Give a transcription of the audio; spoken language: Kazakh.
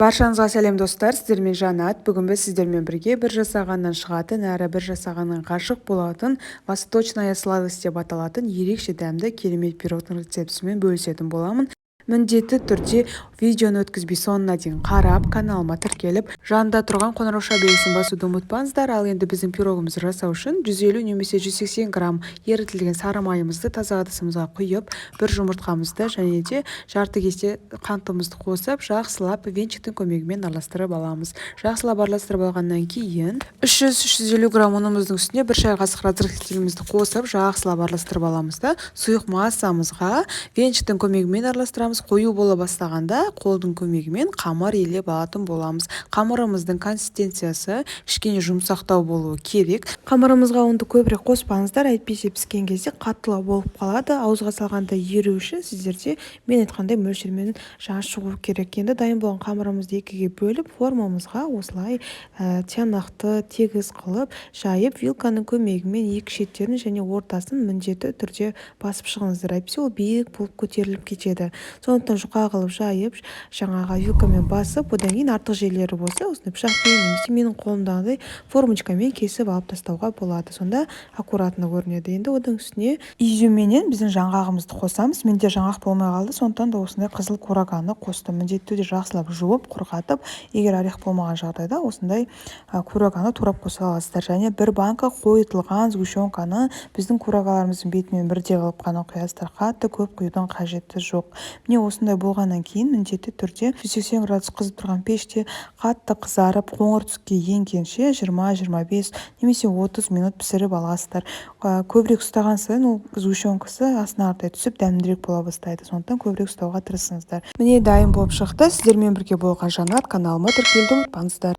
Баршаңызға сәлем достар, сіздермен Жанат. Бүгін біз сіздермен бірге бір жасағаннан шығатын әрі бір жасағаннан ғашық болатын восточная сладость деп аталатын ерекше дәмді керемет пирогтың рецептісімен бөлісетін боламын. Міндетті түрде видеоны өткізбей соңына дейін қарап, каналыма тіркеліп, жанында тұрған қоңырауша белгісін басуды ұмытпаңыздар. Ал енді біздің пирогымызды жасау үшін 150 немесе 180 грамм ерітілген сары майымызды таза ыдысымызға құйып, бір жұмыртқамызды және де жарты кесе қантымызды қосып, жақсылап венчиктің көмегімен араластырып аламыз. Жақсылап араластырып алғаннан кейін 300-350 грамм ұнымыздың үстіне бір шай қасық разрыхлителімізді қосып, жақсылап араластырып аламыз да сұйық массамызға венчиктің көмегімен араластырамыз. Қою бола бастағанда қолдың көмегімен қамыр елеп алатын боламыз. Қамырымыздың консистенциясы кішкене жұмсақтау болуы керек. Қамырымызға ұнды көбірек қоспаңыздар, әйтпесе піскен кезде қаттылау болып қалады. Ауызға салғанда еру үшін сіздерде мен айтқандай мөлшермен шығу керек. Енді дайын болған қамырымызды екіге бөліп, формамызға осылай тиянақты тегіс қылып жайып, вилканың көмегімен екі шеттерін және ортасын міндетті түрде басып шығыңыздар. Әйтпесе ол биік болып көтеріліп кетеді. Сондықтан жұқа қылып жайып, жаңағы вилкамен басып, одан кейін артық жерлері болса, осындай пышақпен немесе менің қолымдағыдай формочкамен кесіп алып тастауға болады. Сонда аккуратно көрінеді. Енді одан үстіне изюмменен біздің жаңғағымызды қосамыз. Менде жаңғақ болмай қалды, сондықтан да осындай қызыл кураганы қостым. Міндетті түрде жақсылап жуып, құрғатып, егер орех болмаған жағдайда осындай кураганы турап қоса аласыздар. Және бір банка қойытылған сгущенканы біздің курагаларымыздың бетімен бірде қылып қана құясыздар. Қатты көп құюдың қажеті жоқ. Міне осындай болғаннан кейін міндетті түрде 180 градус қызып тұрған пеште қатты қызарып, қоңыр түске енгенше 20-25 немесе 30 минут пісіріп аласыздар. Көбірек ұстаған сайын ол сгущенкасы астына қарай түсіп дәмдірек бола бастайды. Сондықтан көбірек ұстауға тырысыңыздар. Міне дайын болып шықты. Сіздермен бірге болған Жанат. Каналыма тіркелуді ұмытпаңыздар.